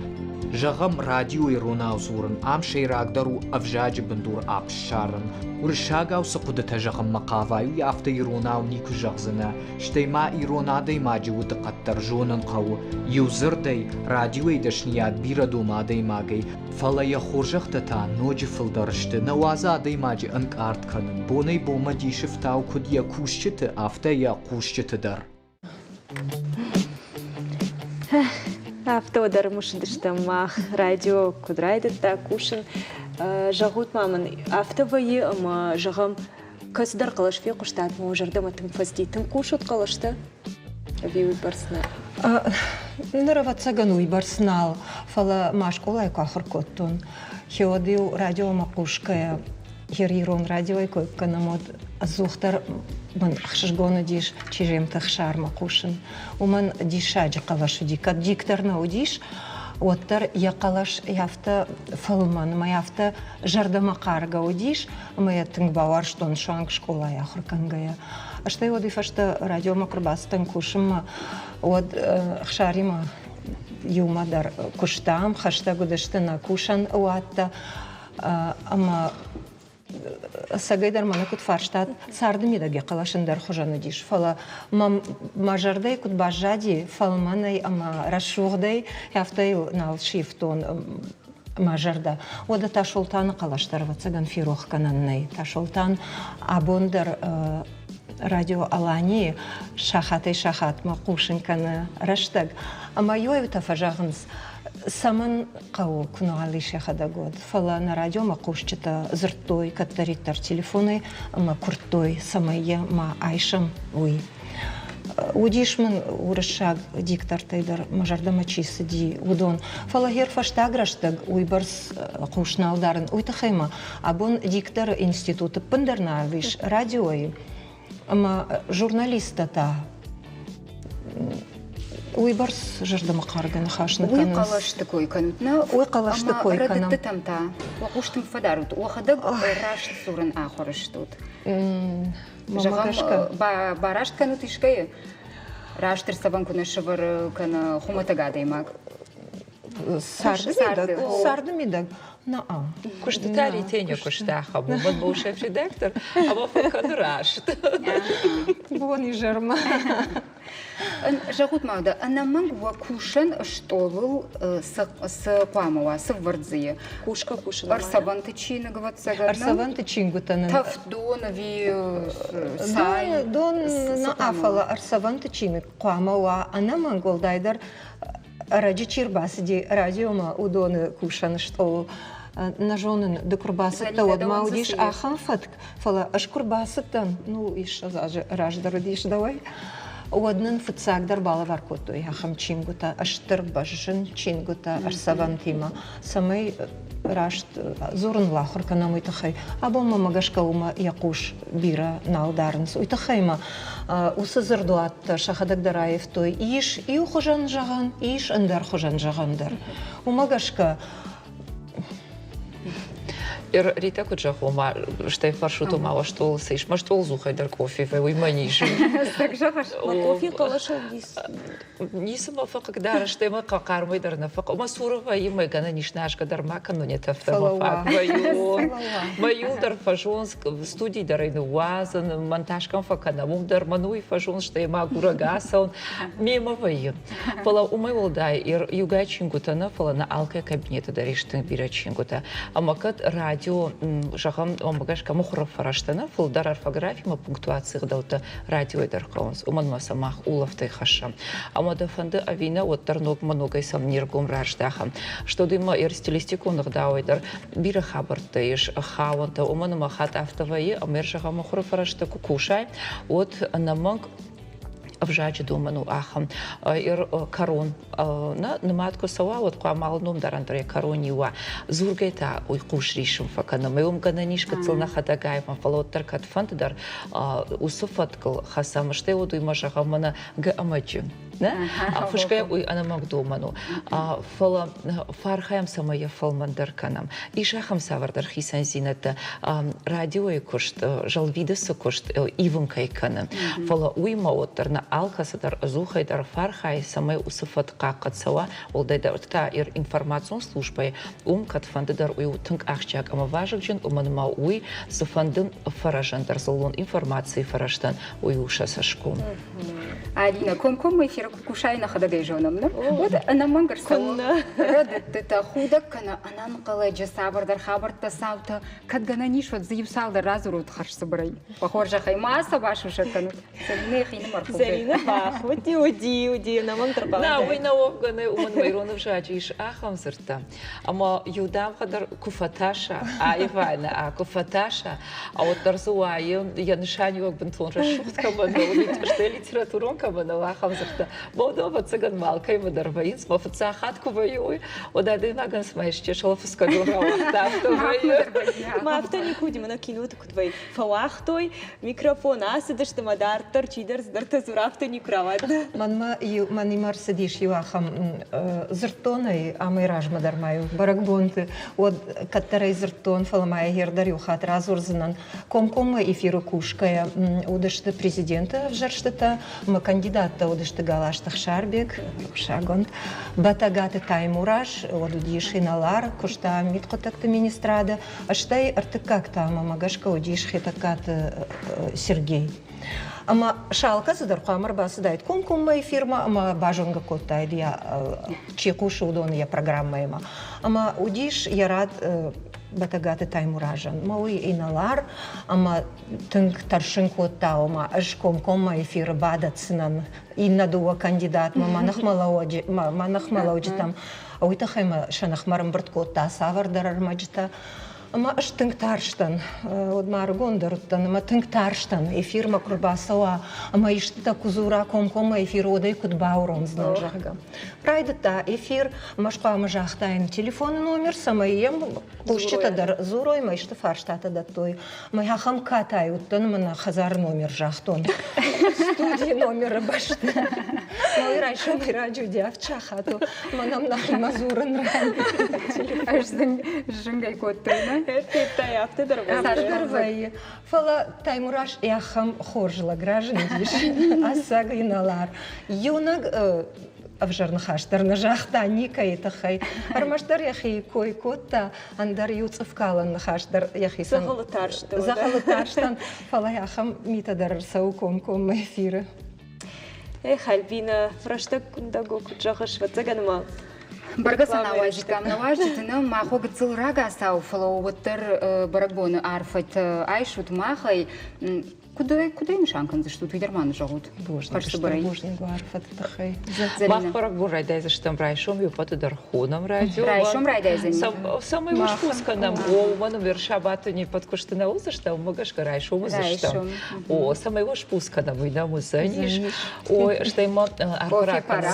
Speaker 12: جغم راديو يرونا زورن عام شيراك درو أفجاج بندور آب شارن ورشاقا وسقودة جغم مقافايو يافتا يرونا ونيكو جغزنا شتي ما يرونا دي ماجي ودقتر جونن قو يوزر دي راديو يدشنيات بيردو ما دي ماغي فلا يخورجختتا نوجي فلدرشت نوازا دي ماجي انك آرت كنن بوني بوما دي شفتاو كد يكوشت آفتا يقوشت در
Speaker 1: Авто дармушдыштамах радио кудрайдытта кушин жагут мамын автовайы ама жагам касдар калаш фи куштат мо жардам атым фаздитым кушут калашты ви барсна
Speaker 10: Наравацаган уйбарснал фала машколай кахыркоттун хиодиу радио макушкая хирирон радио койканамод зухтар من خشجونا ديش تيجيم تخشار مقوشن ومن ديشاج قلاش ديك ديكترنا وديش وتر يقلاش يافتا فلمان ما يافتا جرد مقارجا وديش ما يتنق باورش دون شانك شكولا يا آخر كنجايا أشتى ودي فشتا راديو مقرباس تنكوشم ود خشاري ما يوم در كشتام خشتا قدشتنا كوشن واتا أما ساقيدر مانا كنت فارشتات ساردمي داقي قلاشن در خجانا ديش فلا ما جردي كنت باجادي فالماني اما رشوغدي يافتاي نال شيفتون ما جردا ودا تا شولتان قلاشتر واتساقان في روح كاناني تا شولتان ابوندر راديو ألاني شاخات ما قوشن كان رشتاق اما يوي تفاجاغنس سمن قو كنو علي شيخ داغود فلا на радио макушчета зртой катаритар телефоны ма куртой самая ма айшам уй удишман уршаг диктор тайдар мажарда мачисы ди удон фала гер фаштаграштаг уйбарс кушналдарын уйтахайма абон диктор институты пындернавиш радиои ма журналистата ويبرس جرد مقارجنا خاشنا كان
Speaker 2: ويقلاش تكوي كانتنا
Speaker 10: ويقلاش تكوي كان
Speaker 2: ردت تمتا وقوشتم فدارت وخدق راش صورن آخر شتوت جغم باراش كانت إشكاية راش ترسبان كنا شبر كنا خمتا قاعدة ماك
Speaker 10: سارد ميدق نعم
Speaker 11: كشت تاري تاني كشت خبو ما تبوش في دكتور أما فكان راشت
Speaker 10: بوني جرما
Speaker 2: جاكوت ماودا أنا من وكوشن اشتغل سقاموا سفردزية
Speaker 1: كوشن
Speaker 2: أرسبان تشين قوات سجارنا
Speaker 10: أرسبان تشين قطنا
Speaker 2: تفدون في ساي
Speaker 10: دون نافلا أرسبان تشين قاموا أنا من قول دايدر راجي تشيرباس دي راديو ما ودون كوشن اشتغل نجونن دكرباسة ود ما وديش آخر فتك فلا أشكر باستن نو إيش راج درديش دواي ودنن فتساق در بالا وركوتو يا خم تشينغوتا أشتر بجن تشينغوتا أرسبان تيما سمي راشت زورن لاخر كنا ميتخي أبو ما مجاشكا وما يقوش بيرا نالدارنس ويتخيما وسزردوات شخدك درايف توي إيش إيو خجان جغان إيش أندر خجان جغان در ومجاشكا
Speaker 11: Ir ryte, kad žahoma, štai faršutų mavo štolus, iš maštol zuhai dar кофе, вы манишь.
Speaker 1: кофе колошел дис.
Speaker 11: Нисма фак дар, штай ма какармай дар на фак. Ма сурова и май гана нишнашка дар мака, но не тафта ма фак. Маю дар фажонск студии дар инуазан, монтажкам факана, мум дар мануй фажон, штай ма гурагасан, мимо вайын. Фала умай волдай, ир югай чингутана, фала на алка кабинета дар иштын бира чингута. Амакат радио жахам омбагашка мухров фараштана, фал дар орфография ма пунктуации гдаута радио дар хаунс. Уман ма самах улафтай хашам. Ама да фанды авина вот дар ног многой сам ниргум рождахам. Что дыма ир стилистику нагдауй дар бира хабартаиш хаванта. Уман ма хат автоваи, амер жахам мухров фарашта кукушай. Вот наманг обжачи думану ахам ир корон на матку сава вот куамал нум дарантре коронива зургета ой кушришим факана моем гананишка целна хатагай ма фалоттер катфант дар усуфаткал хасам ште оду имашаха мана га амачи да а фушкай ой ана магдуману фала фархаям самая фалмандар канам и шахам савардар хисан зината радио и кошт жалвидеса кошт иванкай канам фала уйма оттарна алкасадар зухайдар фархай самай усуфат какатсава олдайдар та ир информацион службай катфандыдар уй тынк ахчак ама важыкжын уманма уй суфандын фаражандар залон информации фараштан уй ушасашком
Speaker 2: Алина, ком эфир кушайна хадагай жонам, да? Вот она мангар сауна. Радетта худак кана анан калайджа сабардар хабарта саута кадгана нишват заюсалдар разурут харшсабрай. Похоже хаймаса вашу шакану. Залина хина марху.
Speaker 1: Залина бах, вот уди на мангар бах.
Speaker 11: На уй на овганы уман майронов жачиш ахам зырта. Ама юдам хадар куфаташа, а Ивана, а куфаташа, а вот тарзуайым я нишаню бентон расшутка бана, что литературон кабана ахам зырта. Бодова цыган малкой мадарваин, смофца хатку воюй, одады наган смаешче шалфускадон равахтавто воюй.
Speaker 1: Мафта никудима накинут кутвай фалахтой микрофон асыдышты мадар торчидер здарта зурафта никрават.
Speaker 10: Мани марсадиш юахам зыртоной амайраж мадармаю баракбонты от катарай зыртон фаламая гердар юхат разурзанан комкома эфиру кушкая удашты президента в жарштата ма кандидата удашты галаштах шарбек шагонт батагаты таймураж одудиш иналар кушта миткотакты министрада аштай артыкакта мамагашка удиш хитакат Сергей. Ама шалка задар хамар басы дайт комкомма фирма ама бажонга коттайды я чекуш удон я программа ема. Ама удиш ярат батагаты таймуражан. Мауи иналар ама тынк таршын котта ама аш комкомма эфир бадатсынан иннадуа кандидат манах малауджи там ауита хайма шанахмарым бырт котта савардар армаджита. Ама аш тынк тарштан, от маргондарыттан, ама тынк тарштан, эфирма курбасава, ама иштта кузура комкома эфир одай кут баурон знал жага. Прайдыта эфир, машка ама жахтайн телефон номер, сама ем, пушчата дар зурой, ма ишты фарштата даттой. Ма яхам катай, уттан мана хазар номер жахтон. Студии номера башты. Мой райшо мой радио диавча хату, манам нахи мазурын ран.
Speaker 2: Аж жынгай коттайна.
Speaker 1: Эртеттай
Speaker 10: Авторвай. Фала таймураш яхам хоржла граждандиш. Асаг иналар. Юнаг авжарнахаштар на жахта ника итахай. Армаштар яхи кой котта андар юцевкалан нахаштар яхи сан. Захалатарштан. Фала яхам митадар сауком ком эфира.
Speaker 1: Эх, Альбина, фраштак кундаго куджахаш ватаганма.
Speaker 2: Баргасан наважитына махога цылрага сау фалауаттар барагбоны арфат айшут махай куда мешанкан за что твидерман жагут
Speaker 10: божник арфат тахай
Speaker 11: мах барагбон райдай за что райшом ю паты дархоном радио
Speaker 2: райшом райдай за
Speaker 11: самый вышпусканам о ману вершабату не подкушты на уза что магашка райшом за что о самый вышпусканам вы на музаниш ой что ему арфаракан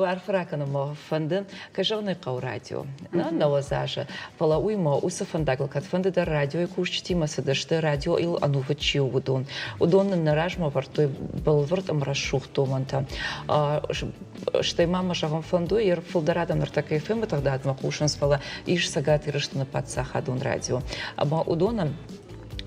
Speaker 11: عارف راكنا ما فندن كجوني قو راديو نوازاجة فلا ويما وسفندقل كات فند در راديو يكوش تي ما سدشت راديو إل أنوفتشي ودون النراج ما برتو بالورد أمرشوخ تومنتا شتي ماما شغم فندو ير فلدرادم نرتكي فيلم تغداد ما قوشنس فلا إيش سجات يرشتنا باتساха دون راديو أما ودونم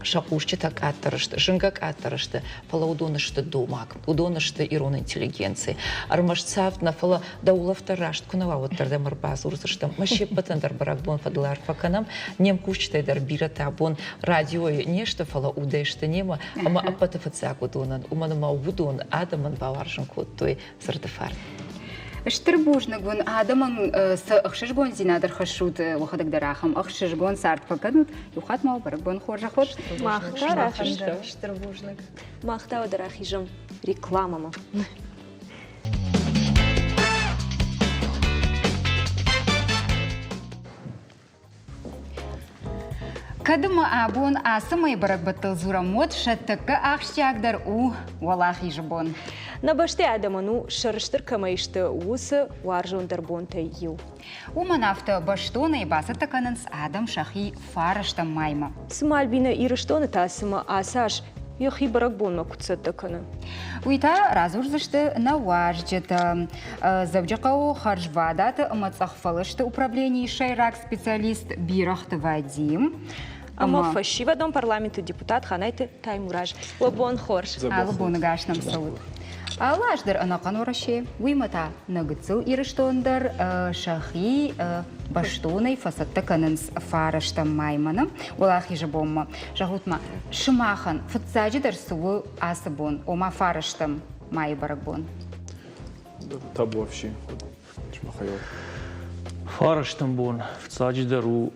Speaker 11: шакушче так аттарышты, жынгак аттарышты, фала удонышты думак, удонышты ирон интеллигенции. Армашцав на фала даулавта рашт, кунава вот тарда марбаз урсыштам, маше патендар баракбон фадлар факанам, нем кушчтай дар бирата абон радио нешта фала удешты нема, ама апатафацак удонан, уманама удон адаман баваржын код той сартафар.
Speaker 2: Штырбужны гон адаман с ахшыжгон зинадыр хашут вахадак дарахам ахшыжгон сарт факанут юхат мал баргон хоржахот
Speaker 1: махта штырбужны махта дарахижам рекламама.
Speaker 2: Кадыма абон асымай барак баттыл зурамот шаттыкка ахшчагдар у валахи жбон.
Speaker 1: На баште адаману шарыштыр камайшты усы варжондар бонта ю.
Speaker 2: Уманафта баштона и баса таканынс адам шахи фарашта майма.
Speaker 1: Смальбина ирыштоны тасыма асаш Йохи барак бонма куцат таканы.
Speaker 2: Уйта разурзышты на важджета. Завджакау харжвадат мацахфалышты управление шайрак специалист бирахты Вадим.
Speaker 1: Ама фашива дом парламента депутат ханайте Таймураж. Лабон хорш.
Speaker 2: Лабон гашнам салут. Алаждар анакан ораше. Уймата нагыцыл ирыштондар шахи баштоной фасатта канынс фарашта маймана. Улахи жабомма. Жагутма шымахан фатсаджидар сувы асабон. Ома фараштам май баракбон.
Speaker 7: Табу вообще.
Speaker 17: Фараштам бон. Фатсаджидару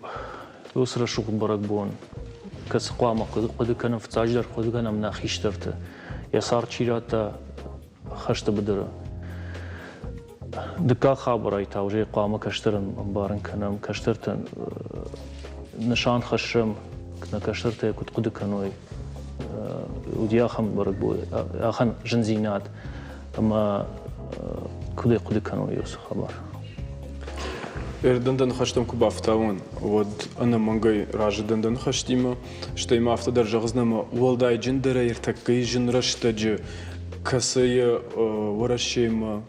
Speaker 17: يوسر شوق برقبون كسقامة قد كان في تاجر قد كان من أخي اشترته يسار شيراتا خشت بدره دكا خبر أي توجيه قامة كشترن مبارن كنام كشترتن نشان خشم كنا كشترته كنت قد كانوي ودي أخم برقبو أخن جنزينات أما قد كانوي يوسر خبر
Speaker 7: دندن خشتم كبافتاون ود أنا منجي راجع دندن خشتيما شتي ما أفتدر جغزنما والداي جندرة يرتكي جنرش تج كسي ورشيما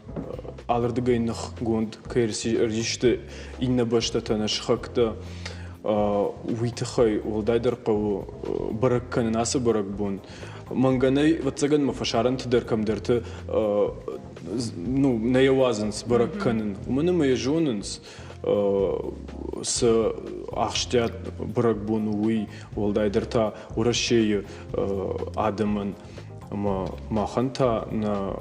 Speaker 7: على نخ جوند كيرسي ريشت إن باشت تنش خكتا ويتخي والداي درقو بركن ناس بركبون منجني وتسجن مفشارن تدركم درت نيوازنس بركنن ومن ما يجوننس с ахштят бракбонуи волдайдерта урашей адаман маханта на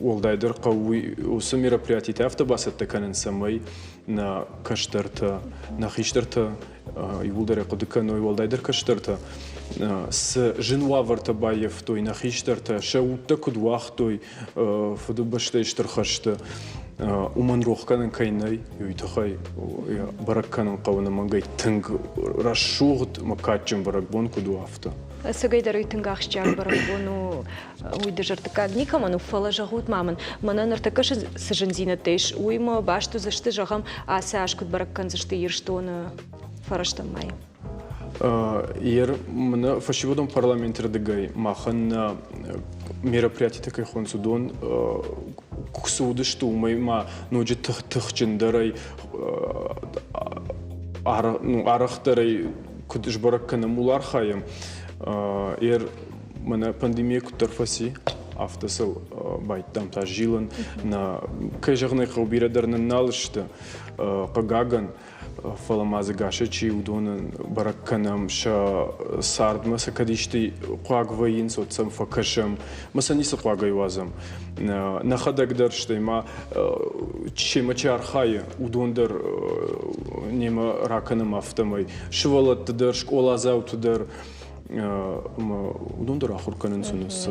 Speaker 7: волдайдер кауи усы мероприятия автобасат таканен самой на каштарта на хиштарта и волдайдер кудыканой волдайдер каштарта с женуаварта баев той на хиштарта шаутта кудвах той фудубаштейштер хашта уман рухканын кайнай юйтахай баракканын кавына мангай тынг расшугт макачым баракбон кудуафта
Speaker 1: Сагайдар уйтынгахшчак баракбону уйдыжартыка никаману фалажагут маман манан артакаш сажензина теш уйма башту зашты жагам асашкут бараккан зашты ирштоны фараштам май
Speaker 7: Ер мына фашиводом парламентердегай махан мероприятие такой хонсудон кусуды что мы ма ночи тахчиндарай арахтарай кудыш бараккана мулар хаем ер мына пандемия кутарфаси автосыл байттам тажилан на кайжагнай хабирадарны налышты кагаган фаламазы гашачи удонан баракканам ша сардма сакадишти қуагвайин соцам факашам масаниса қуагайвазам нахадагдар штайма чема чархая удондар нема раканам автомай швалаттыдар школазаутыдар удондар ахурканын сунусы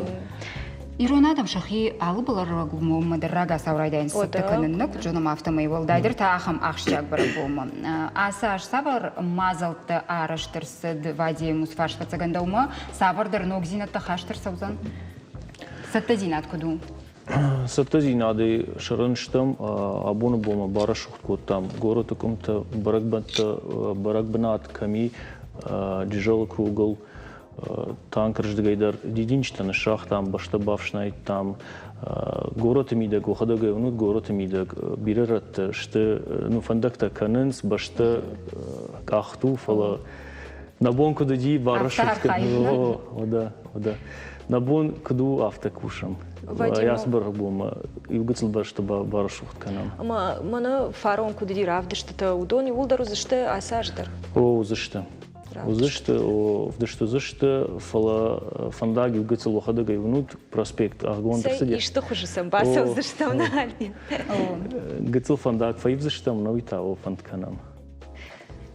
Speaker 2: Иронадам шахи алы булар мадыррага саврайдайын сыттыкыныннык жонум автомай волдайдыр таахам ахшчак бар болма. Асаш савар мазалты арыштырсыд Вадим Мусфашпацагандаума савардыр ногзинатты хаштыр саузан сатта зинат куду.
Speaker 17: Сатази надо шарынштам, абуна бома барашухт коттам. Городакумта баракбанат ками дижал кругл танкрждгайдар дидинчтаны шахтам баштабавшнайт там город мидак ухадагай унут город мидак бирерат шты ну фандакта канынс башта кахту фала набон кудади барашухт ода набон куду автокушам яс барбома югцл башта барашухт канам
Speaker 1: мана фарон кудади равдышта удони улдару зашты асаждар
Speaker 17: зашты зашты фала фандаги угцл ухадагай унут проспект аргон
Speaker 1: и что хуже сам басов заштам на альбин
Speaker 17: гцл фандаг фаив заштам новита о фандканам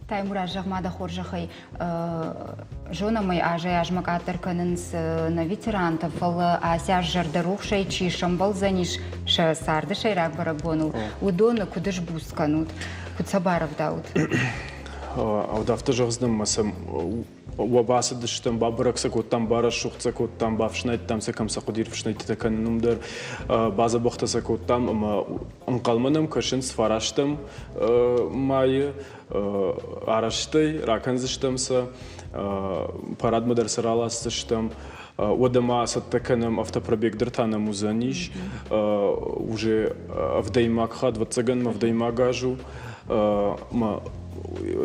Speaker 2: Таймура жагмада хоржахай жона мой ажай ажмакатер канынс на ветеранта фал ася жардарух шай чи шамбал заниш ша сарды шайрак барабонул удона кудыш бусканут куцабаров даут
Speaker 7: Аудавта жагздым масам вабасы дыштым бабыракса коттам бара шухца коттам бавшнайт там сакамса кудирфшнайт таканумдар база бохтаса коттам ама ункалманам кашин сфараштым май араштай раканзыштымса парадмадар сараластыштым Одама саттаканам автопробег танам узаниш уже авдаймакха 20 авдаймагажу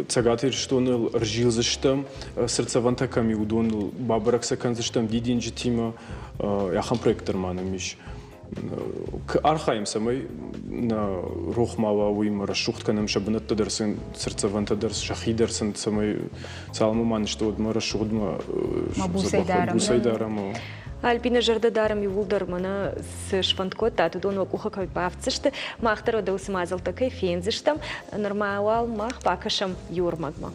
Speaker 7: цагатыр штоныл ржил заштам сердцевантаками удоныл бабракса канзаштам дидинжи тима яхан проектор манамиш к архаим самой на рухмава уим расшухтканам шабнатта дерсен сердцеванта дерс шахидерсен самой салмуман что от марашудма бусайдарам
Speaker 1: Альбина жардадарам и вулдармана с шванткота, тут он вакуха как бавцышты, махтаро да усмазал такой фензыштам, нормал мах пакашам юрмагма.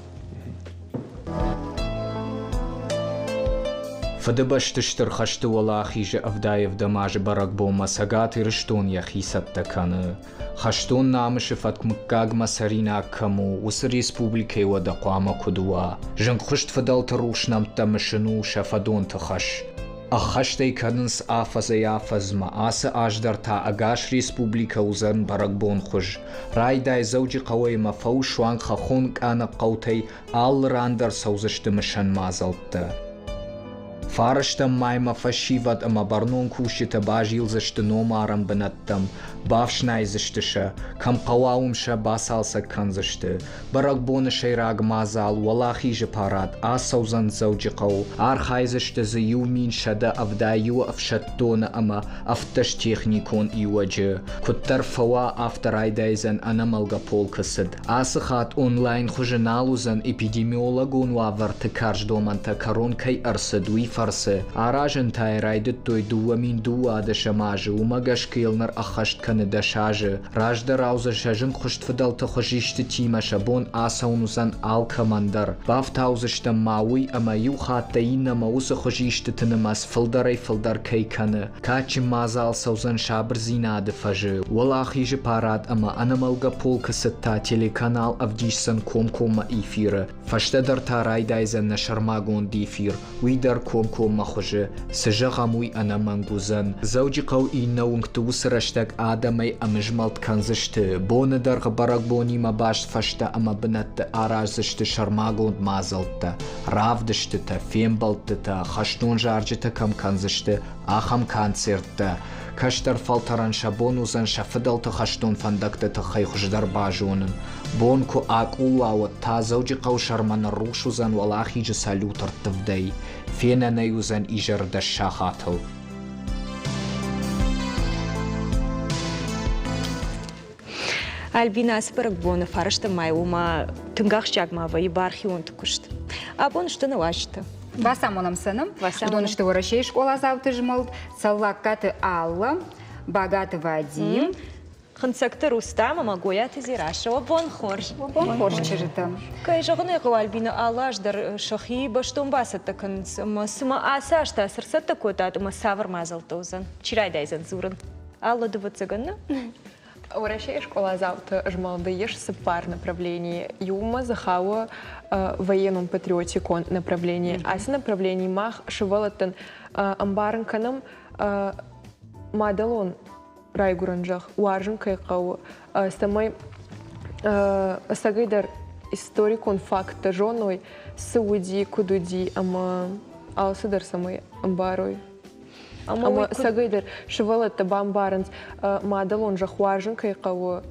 Speaker 12: Фадабаштыштыр хашты валахиже авдаев дамажы баракбома сагат ирштон яхисат таканы. Хаштон намышы фаткмыккагма сарина каму, усы республикой вада қуама кудуа. Жынқышт фадалтарушнам тамышыну шафадон тахаш. Ахаштай кадынс афаза яфазма, асы аждарта агаш республика узан баракбон хуж. Райдай зауджи қауайма фау шуан хахон кана қаутай ал рандар саузышты мышан мазалтты. Фарыштам майма фашиват ама барнон кушита бажил зашты номарам бінаттам, бавшнай заштыша, кампауаумша басалса канзашты. Баракбоны шайраг мазал, валахи же парад, асаузан зауджиқау, архай зашты за юмин шада авдаю авшаттона ама авташ техникон иуаджы. Куттар фауа авторайдайзан анамалга полкасыд. Асыхат онлайн хужиналузан эпидемиологон ваварты карждоманта коронкай арсадуи фарсы. Аражен тайрайдыт той дуамин дуа дашамажы, умагашкилнар ахашт дашажы, ражда рауза шажын хушт фадалта хожишты тима шабон асаунузан алкамандар. Бафтаузышта мауи ама юхатта инна мауса хожишты тынымас фылдарай фылдар кайканы. Качи мазал саузан шабр зинады фажы. Валахи же парад ама анамалга полка сытта телеканал авдишсан комкома эфиры. Фаштадар тарайдайзан на шармагон дефир. Уидар комкома хожы. Сыжагамуй анамангузан. Зауджикау инна унгтус раштаг Адамай амыжмалт канзышты, боны дарғы баракбони ма башт фашта ама бінатты аразышты шармагонд мазалтты, равдышты-та, фембалтты-та, хаштон жаржыты кам канзышты, ахам концертты. Каштар фалтаран шабон узан шафыдалты хаштон фандакты-та хайхуждар бажонын. Бонку ак улауат та зауджи қау шармана руш узан валахи жы салютарты вдай, фенанай узан ижарда шахатыл.
Speaker 1: Альбина асперакбона фарышта майума тынгахшчак мава и бархион тукушт. А бон что навашта?
Speaker 2: Басамонам сыным, дон что ворощей школа завты жмалт, саллакаты Алла, богаты Вадим.
Speaker 1: Ханцакты Рустама магояты зираша, бон хорш.
Speaker 2: Бон хорш чижита.
Speaker 1: Кай жагны Альбина Аллаждар шахи баштон басата кан сма асашта сырсата кота ма савр мазалтозан. Чирайдайзан зуран. Алла дывацаганна?
Speaker 18: У России школа завтра жмалдаешь с пар направлений. Юма захава военном патриотикон направлении. А с направлений мах шевелатен амбарнканом мадалон райгуранжах уаржен кайқау самай сагайдар историкон факта жоной сауди кудуди ама алсадар самай амбарой. Ама сагайдар шевалет табам баранс мадалон жах уаржен кайқау.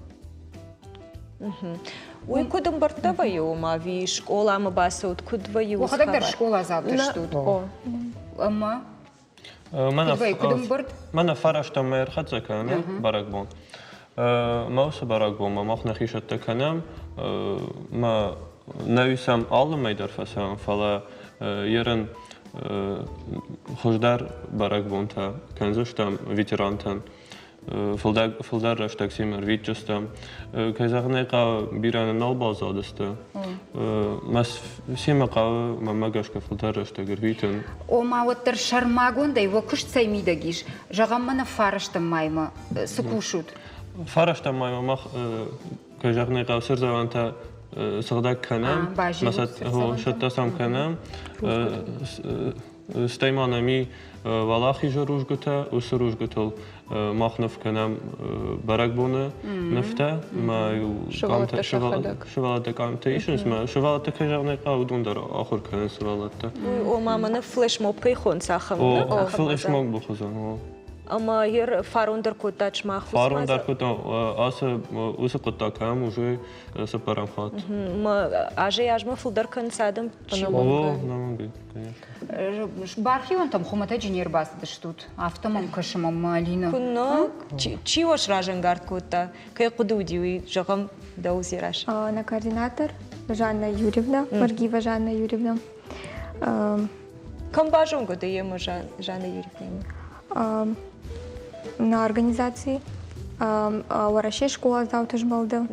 Speaker 1: Уй кудам бартава юма ви школа ама басаут кудва ю.
Speaker 2: Вахадар школа завтра штут. Ама
Speaker 5: Mana farashta mer khatzakana baragbon. Mausa baragbon ma machna khishatta kanam ma navisam almaydar fasam fala yeren khojdar baragbonta kanzashtam veterantan Filder rashtaksimar vitjustam kazagneqa birana nalbazadista mas simaqa mamagashka filder rashtagar vitan
Speaker 2: Ома оттер шармагон да его куш цаймидагиш. Жагаммана фараштам майма сукушут.
Speaker 5: Farashtam mayma mach kazagneqa sirzavanta sırdak kanam masat ho shattasam kanam staymanami valaxi jorujguta usrujgutul مخنف کنم برگ بونه نفته ما شوالات کام تیشنس ما شوالات کجانی قاودون در آخر کنن شوالات.
Speaker 1: و ما من فلش موب کی خون ساخم.
Speaker 5: فلش موب بخوزن.
Speaker 1: اما هر فاروندر کوتاچ ما خود.
Speaker 5: فاروندر کوتا آس کوتا کام وجوی سپرم خات.
Speaker 1: ما آجی ما فلدر کن سادم.
Speaker 5: نمونگی.
Speaker 2: Бархион там хумата инженер бас даштут. Автомом кашмом малина.
Speaker 1: Куно чи ваш ражангард кота? Кай кудуди жагам даузираш.
Speaker 19: На координатор Жанна Юрьевна, Маргиева Жанна Юрьевна.
Speaker 1: Кам бажон года ема Жанна Юрьевна?
Speaker 19: На организации. Вараши школа завтра балда.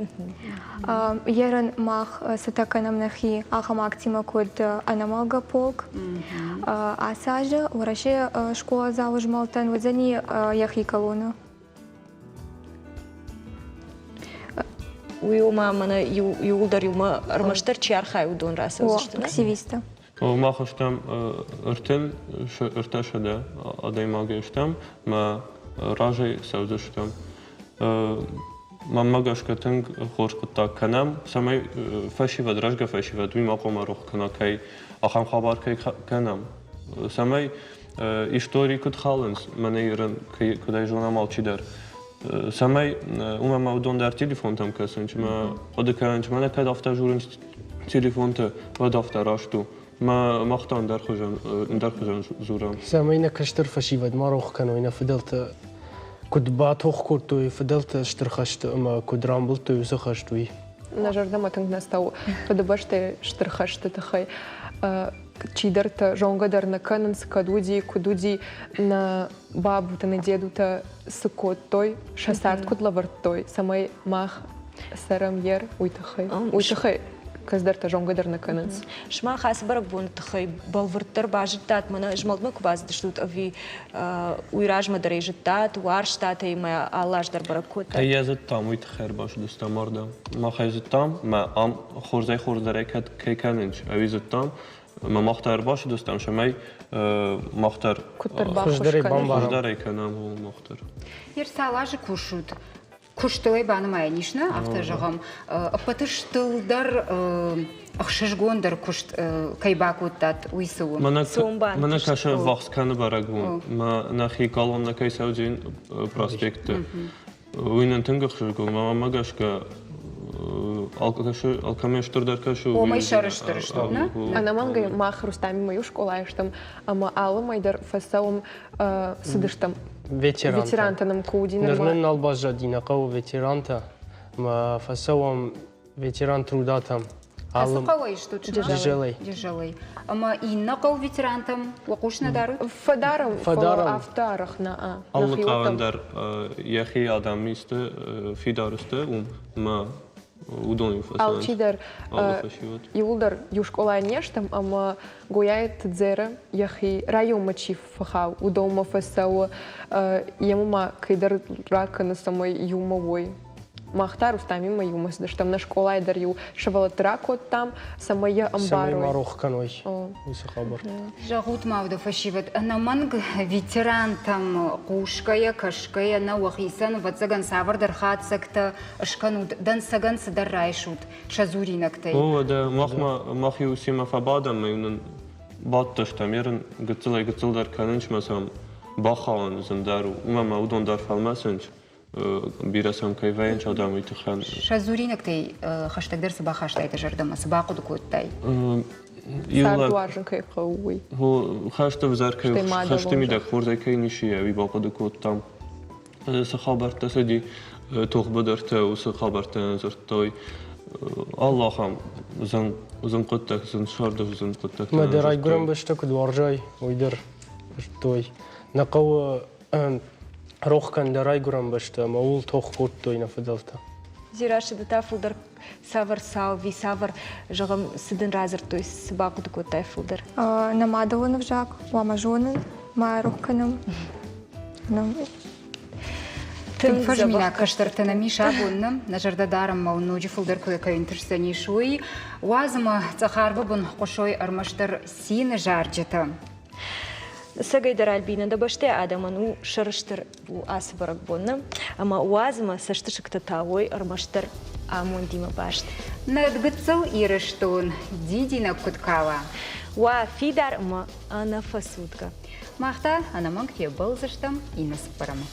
Speaker 19: Ерен мах сатаканам нахи ахамактима код анамалга полк. Асажа вараши школа завтра малтан вазани яхи колонна.
Speaker 1: Уйма мана юлдар юма армаштар чархай удон раса.
Speaker 19: Активиста.
Speaker 5: Махаштам ырташада адаймагештам ма ражей саузаштам. Мамагашка тинг хоршкута канам самай фашивад ражга фашивад ми мақома рух кана кай ахам хабар кай канам самай историкут халанс манейран кай кудай жона малчидар самай ума мавдон дар телефон там касан чма одеканч мана кад афта журин телефонта вад афта рашту ما مختان در خجان زورم.
Speaker 20: سامينا كشتر فشيفد ما روح كانوا هنا فضلت كنت باتوخ كورتوي فضلت اشترخشت اما كنت رامبلتوي وسخشتوي.
Speaker 18: نجرد ما تنقنستو فدبشت اشترخشت تخي چیدرت جونگا در نکننس کدودی на бабу-то на деду-то сыкоттой шасат кудлавартой самай мах сарамьер уйтахай Каздарта жонгадер на канец.
Speaker 1: Шма хас барабун тхай балвартер бажитат мана жмалдма кубаз даштут ави уйражма дарежитат уарштат има алаждар баракута.
Speaker 5: Я заттам уйтхер баш дустамарда. Ма хайзаттам ма ам хорзай кат кайканинч ави заттам ма махтар баш дустам шамай махтар хорздарай канам махтар.
Speaker 2: Ерсалажи кушут. Куштылай банымай нишна автожагам. Патыштылдар ахшышгондар кушт кайбакуттат уйсу.
Speaker 5: Мана каша вахсканы барагун. Ма нахи колонна кайсаудин проспекты. Уйнан тынгахшышгун. Мама магашка алкамештырдар кашу.
Speaker 2: Омай шарыштырыштыр, на?
Speaker 18: Анамангай мах рустами мою школаештам, ама алымайдар фасаум сыдыштам. Ветерантаном куудинам.
Speaker 20: Нернен албажа динақау ветеранта, ма фасауам ветеран трудатам.
Speaker 2: Асықауай что
Speaker 20: Дежелей.
Speaker 2: Ама иннақау ветерантам вақушна дары?
Speaker 18: Фадарам. Автарах на
Speaker 5: Аллықавандар яхи адамисты фидарысты ма удоним фасанс.
Speaker 18: Алчидар юлдар юшколай нештам, ама гояет дзера яхи район мачив фахау удома фасау ямума кайдар рака на самой юмовой. махтар устами мою мысли, что на школа айдар ю шевала тракот там, самая
Speaker 20: Самый
Speaker 18: амбарой.
Speaker 20: Марох каной. Высохабар.
Speaker 2: Жагут мауда фашиват. Наманг ветеран там кушкая, кашкая, на уахисан, вот заган савар дархатсакта, шканут, дан саган садарайшут, шазуринактай.
Speaker 7: هو ده مخ يوسيما فبعدا ما ينن بعد تشتميرن قتل در كاننش مثلا باخوان زندارو وما مودون در فالماسنج بيرسم كيفين آدم يتخان
Speaker 2: Шазуринактай хаштаг дер саба хаштай тажардама, саба кудукуттай.
Speaker 18: Сардуаржен кай хауи.
Speaker 7: هو خاشته وزاركي
Speaker 18: Штي мада
Speaker 7: خاشته ميدا
Speaker 18: лонда.
Speaker 7: خورده كي نشيه وي باقو دكوت تام سخابرت سدي توخ بدرته وسخابرت نزرتوي الله خام زن قدتك زن شارده زن قدتك
Speaker 20: ما دراي قرم بشتك دوارجاي ويدر توي نقو روح كان دراي قرم بشتا ما أول توخ كورت توي نفدلتا
Speaker 1: Зираше да та фулдър савър салви, савър жагам съден разър, той събако докато тая фулдър.
Speaker 19: Намадало на вжак, ламажонен, ма рухканам.
Speaker 2: Тим фажмина каштартана миша буннам, на жардадарам маунуджи фулдър кудека интерсани шуи, уазма цахарба бун қошой армаштар си на жарджата.
Speaker 1: Сега идар Альбина да баште адаману шарыштыр у асы барак бонна, ама уазма саштышыкта тавой армаштыр амон дима башт.
Speaker 2: Надгыцыл ирыштун, дидина куткала.
Speaker 1: Уа фидар ма ана фасудка.
Speaker 2: Махта, ана манг те был заштам и наспарама.